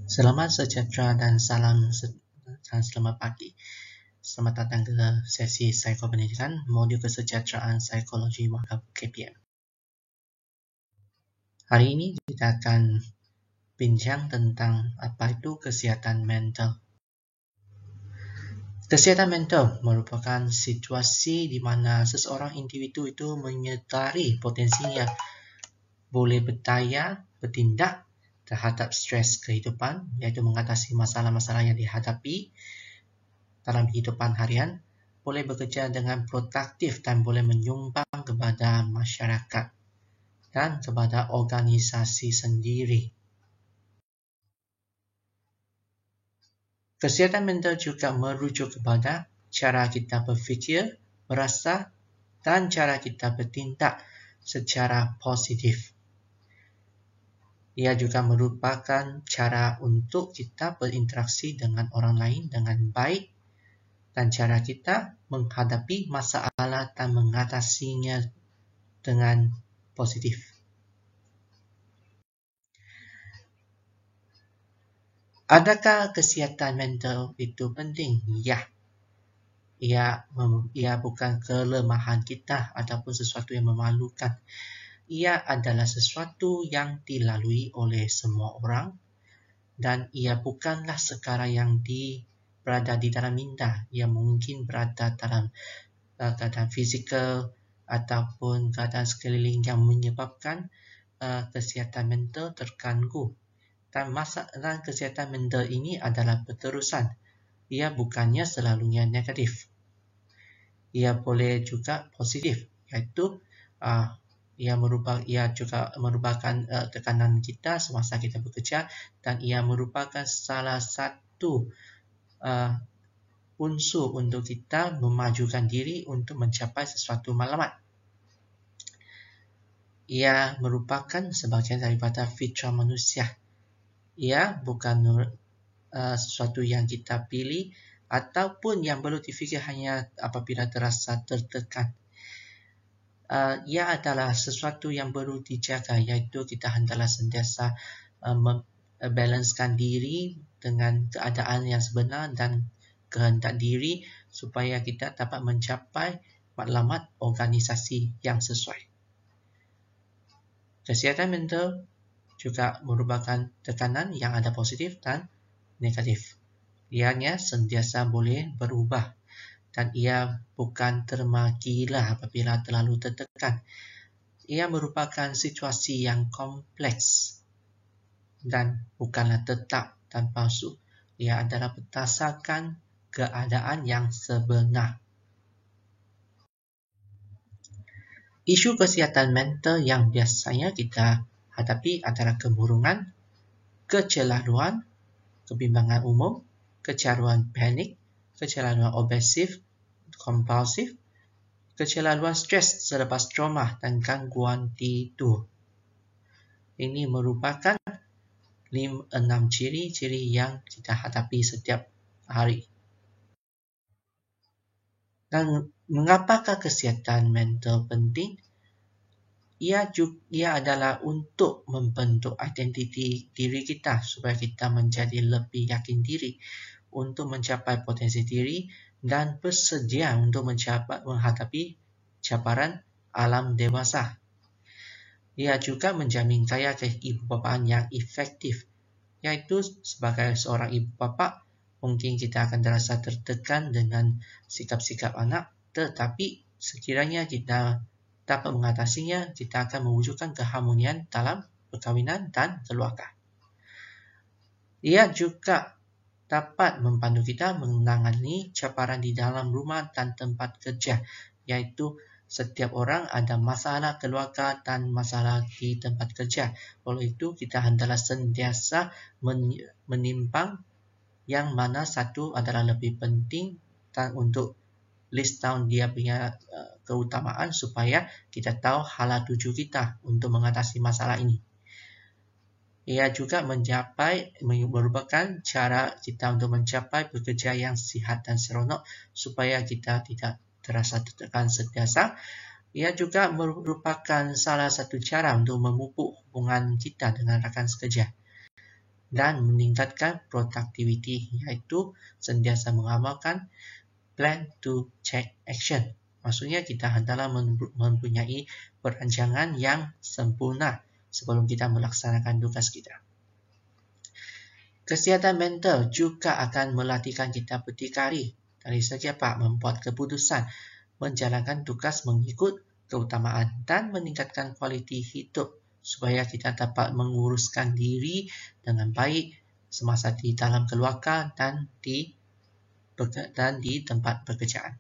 Selamat sejahtera dan selamat pagi. Selamat datang ke sesi Psikopendidikan, modul kesejahteraan psikologi Mahkamah KPM. Hari ini kita akan bincang tentang apa itu kesihatan mental. Kesihatan mental merupakan situasi di mana seseorang individu itu menyedari potensinya boleh bertindak terhadap stres kehidupan, iaitu mengatasi masalah-masalah yang dihadapi dalam kehidupan harian, boleh bekerja dengan produktif dan boleh menyumbang kepada masyarakat dan kepada organisasi sendiri. Kesihatan mental juga merujuk kepada cara kita berfikir, merasa dan cara kita bertindak secara positif. Ia juga merupakan cara untuk kita berinteraksi dengan orang lain dengan baik dan cara kita menghadapi masalah dan mengatasinya dengan positif. Adakah kesihatan mental itu penting? Ya. Ia bukan kelemahan kita ataupun sesuatu yang memalukan. Ia adalah sesuatu yang dilalui oleh semua orang dan ia bukanlah perkara yang berada di dalam minda. Ia mungkin berada dalam keadaan fizikal ataupun keadaan sekeliling yang menyebabkan kesihatan mental terganggu. Dan masalah kesihatan mental ini adalah berterusan. Ia bukannya selalunya negatif. Ia boleh juga positif, iaitu ia juga merupakan tekanan kita semasa kita bekerja dan ia merupakan salah satu unsur untuk kita memajukan diri untuk mencapai sesuatu matlamat. Ia merupakan sebahagian daripada fitrah manusia. Ia bukan sesuatu yang kita pilih ataupun yang perlu difikir hanya apabila terasa tertekan. Ia adalah sesuatu yang perlu dijaga, iaitu kita hendaklah sentiasa membalancekan diri dengan keadaan yang sebenar dan kehendak diri supaya kita dapat mencapai matlamat organisasi yang sesuai. Kesihatan mental juga merupakan tekanan yang ada positif dan negatif. Ianya sentiasa boleh berubah dan ia bukan terma gila apabila terlalu tertekan. Ia merupakan situasi yang kompleks dan bukanlah tetap dan palsu. Ia adalah berdasarkan keadaan yang sebenar. Isu kesihatan mental yang biasanya kita hadapi adalah kemurungan, kecelaluan, kebimbangan umum, kecanduan panik, kecanduan obsesif, kompulsif, kecelaluan stres selepas trauma dan gangguan tidur. Ini merupakan 6 ciri-ciri yang kita hadapi setiap hari. Dan mengapakah kesihatan mental penting? Ia adalah untuk membentuk identiti diri kita supaya kita menjadi lebih yakin diri untuk mencapai potensi diri dan bersedia untuk menghadapi cabaran alam dewasa. Ia juga menjamin gaya keibubapaan yang efektif, iaitu sebagai seorang ibu bapa, mungkin kita akan terasa tertekan dengan sikap-sikap anak, tetapi sekiranya kita dapat mengatasinya, kita akan mewujudkan keharmonian dalam perkahwinan dan keluarga. Ia juga dapat membantu kita menangani cabaran di dalam rumah dan tempat kerja, iaitu setiap orang ada masalah keluarga dan masalah di tempat kerja. Oleh itu, kita hendaklah sentiasa menimbang yang mana satu adalah lebih penting dan untuk list down dia punya keutamaan supaya kita tahu hala tuju kita untuk mengatasi masalah ini. Ia juga merupakan cara kita untuk mencapai pekerja yang sihat dan seronok supaya kita tidak terasa tertekan sentiasa. Ia juga merupakan salah satu cara untuk memupuk hubungan kita dengan rakan sekerja. dan meningkatkan produktiviti, iaitu sentiasa mengamalkan plan to check action. Maksudnya kita hendaklah mempunyai perancangan yang sempurna sebelum kita melaksanakan tugas kita. Kesihatan mental juga akan melatihkan kita berdikari dari segi apa? Membuat keputusan, menjalankan tugas mengikut keutamaan dan meningkatkan kualiti hidup supaya kita dapat menguruskan diri dengan baik semasa di dalam keluarga dan di tempat pekerjaan.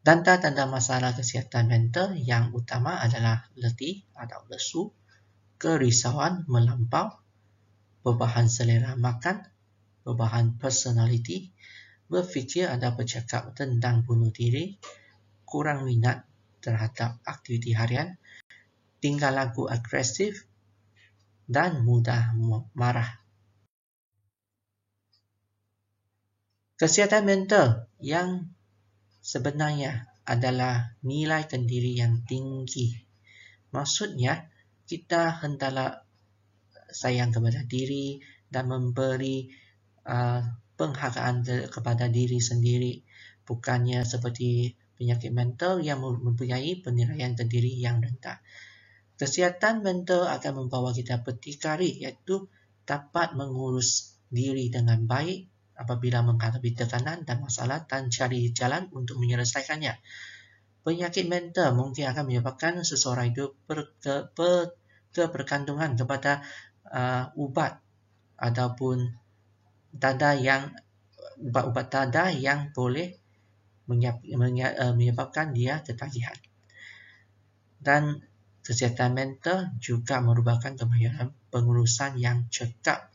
Tanda-tanda masalah kesihatan mental yang utama adalah letih atau lesu, kerisauan melampau, perubahan selera makan, perubahan personaliti, berfikir atau bercakap tentang bunuh diri, kurang minat terhadap aktiviti harian, tingkah laku agresif, dan mudah marah. Kesihatan mental yang sebenarnya adalah nilai kendiri yang tinggi. Maksudnya, kita hendaklah sayang kepada diri dan memberi penghargaan kepada diri sendiri. Bukannya seperti penyakit mental yang mempunyai penilaian kendiri yang rendah. Kesihatan mental akan membawa kita berdikari, iaitu dapat mengurus diri dengan baik apabila menghadapi tekanan dan masalah dan cari jalan untuk menyelesaikannya. Penyakit mental mungkin akan menyebabkan seseorang itu kebergantungan kepada ubat ataupun ubat tanda yang boleh menyebabkan dia ketagihan. Dan kesihatan mental juga merupakan kemahiran pengurusan yang cekap,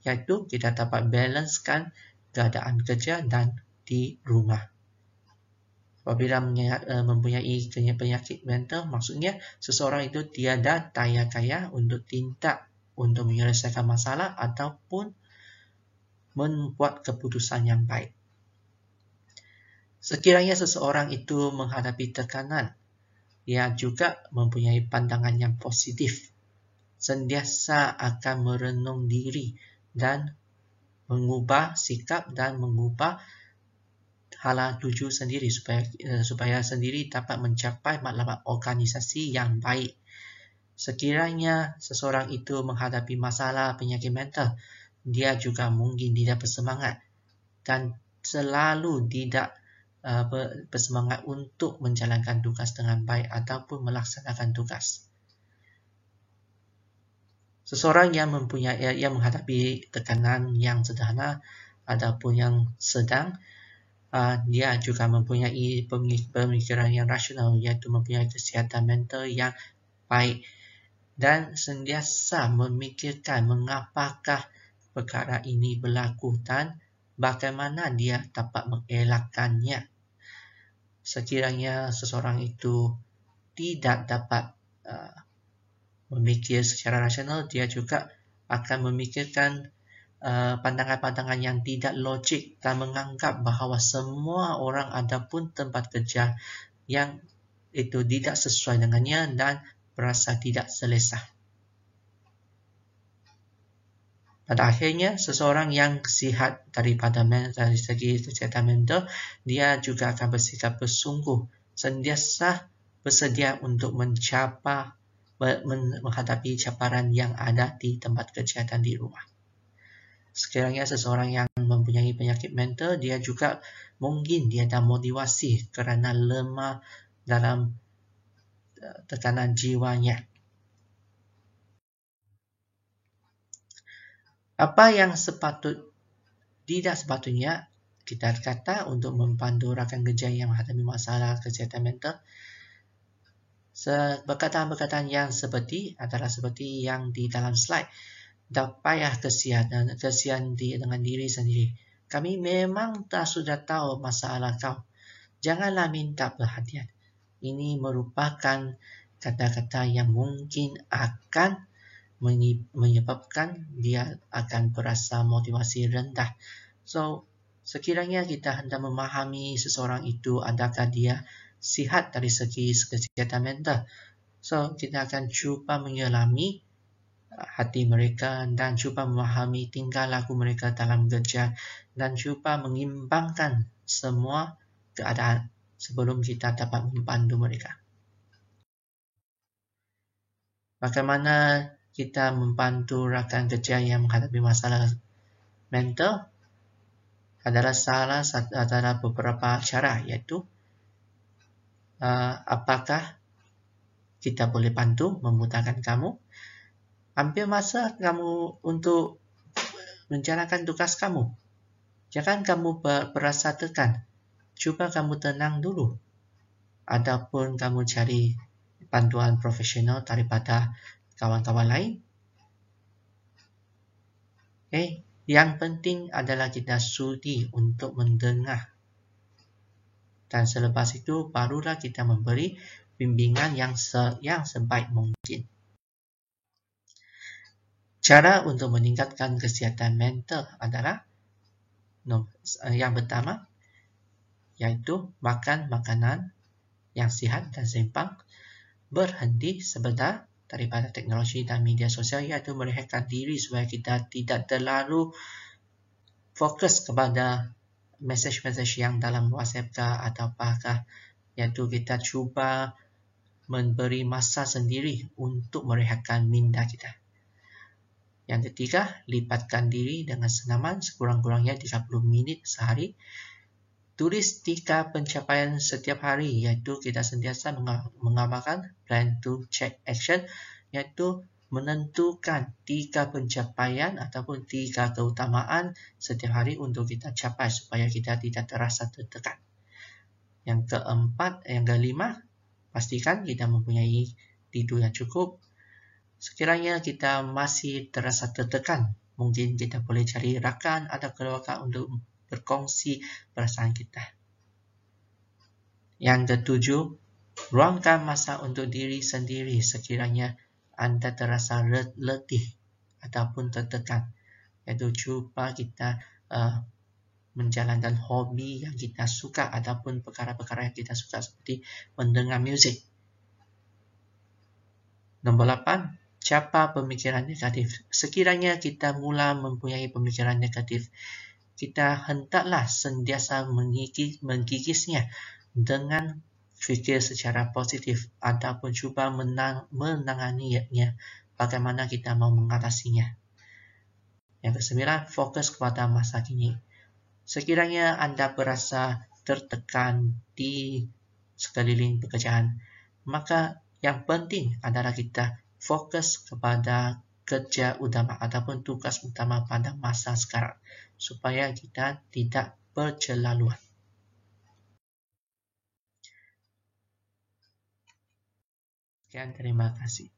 iaitu kita dapat balancekan keadaan kerja dan di rumah. Apabila mempunyai penyakit mental, maksudnya seseorang itu tiada daya kaya untuk tindak untuk menyelesaikan masalah ataupun membuat keputusan yang baik. Sekiranya seseorang itu menghadapi tekanan, ia juga mempunyai pandangan yang positif, sentiasa akan merenung diri dan mengubah sikap dan mengubah hala tuju sendiri supaya sendiri dapat mencapai matlamat organisasi yang baik. Sekiranya seseorang itu menghadapi masalah penyakit mental, dia juga mungkin tidak bersemangat dan selalu tidak bersemangat untuk menjalankan tugas dengan baik ataupun melaksanakan tugas. Seseorang yang menghadapi tekanan yang sederhana ataupun yang sedang, dia juga mempunyai pemikiran yang rasional, iaitu mempunyai kesihatan mental yang baik dan sentiasa memikirkan mengapakah perkara ini berlaku dan bagaimana dia dapat mengelakkannya. Sekiranya seseorang itu tidak dapat memikir secara rasional, dia juga akan memikirkan pandangan-pandangan yang tidak logik dan menganggap bahawa semua orang ataupun tempat kerja yang itu tidak sesuai dengannya dan berasa tidak selesa. Pada akhirnya, seseorang yang sihat dari segi kesihatan mental, dia juga akan bersikap bersungguh, sentiasa bersedia untuk menghadapi cabaran yang ada di tempat kerja dan di rumah. Sekiranya seseorang yang mempunyai penyakit mental, dia juga mungkin dia ada motivasi kerana lemah dalam tekanan jiwanya. Apa yang tidak sepatutnya kita kata untuk membantu rakan kerja yang menghadapi masalah kesihatan mental? Perkataan-perkataan yang adalah seperti yang di dalam slide. Tak payah kesian dengan diri sendiri. Kami memang sudah tahu masalah kau. Janganlah minta perhatian. Ini merupakan kata-kata yang mungkin akan menyebabkan dia akan berasa motivasi rendah. So, sekiranya kita hendak memahami seseorang itu adakah dia sihat dari segi kesihatan mental, So, kita akan cuba menyelami hati mereka dan cuba memahami tingkah laku mereka dalam kerja dan cuba mengimbangkan semua keadaan sebelum kita dapat membantu mereka. Bagaimana kita membantu rakan kerja yang menghadapi masalah mental adalah beberapa cara, iaitu apakah kita boleh bantu memudahkan kamu. Ambil masa kamu untuk menjalankan tugas kamu. Jangan kamu berasa tekan. Cuba kamu tenang dulu. Ataupun kamu cari bantuan profesional daripada kawan-kawan lain. Yang penting adalah kita sudi untuk mendengar. Dan selepas itu barulah kita memberi bimbingan yang sebaik mungkin. Cara untuk meningkatkan kesihatan mental adalah yang pertama, iaitu makan makanan yang sihat dan seimbang, berhenti sebentar daripada teknologi dan media sosial, iaitu merehatkan diri supaya kita tidak terlalu fokus kepada mesej-mesej yang dalam WhatsApp atau apakah, iaitu kita cuba memberi masa sendiri untuk merehatkan minda kita. Yang ketiga, libatkan diri dengan senaman sekurang-kurangnya 30 minit sehari. Tulis 3 pencapaian setiap hari, iaitu kita sentiasa mengamalkan plan to check action, iaitu menentukan 3 pencapaian ataupun 3 keutamaan setiap hari untuk kita capai supaya kita tidak terasa tertekan. Yang kelima, pastikan kita mempunyai tidur yang cukup. Sekiranya kita masih terasa tertekan, mungkin kita boleh cari rakan atau keluarga untuk berkongsi perasaan kita. Yang ketujuh, luangkan masa untuk diri sendiri sekiranya Anda terasa letih ataupun tertekan. Iaitu cuba kita menjalankan hobi yang kita suka ataupun perkara-perkara yang kita suka seperti mendengar muzik. Nombor 8, capai pemikiran negatif. Sekiranya kita mula mempunyai pemikiran negatif, kita hendaklah sentiasa menggigisnya dengan fikir secara positif ataupun cuba menanganinya bagaimana kita mau mengatasinya. Yang kesembilan, fokus kepada masa kini. Sekiranya Anda berasa tertekan di sekeliling pekerjaan, maka yang penting adalah kita fokus kepada kerja utama ataupun tugas utama pada masa sekarang supaya kita tidak bercelaluan. Sekian, terima kasih.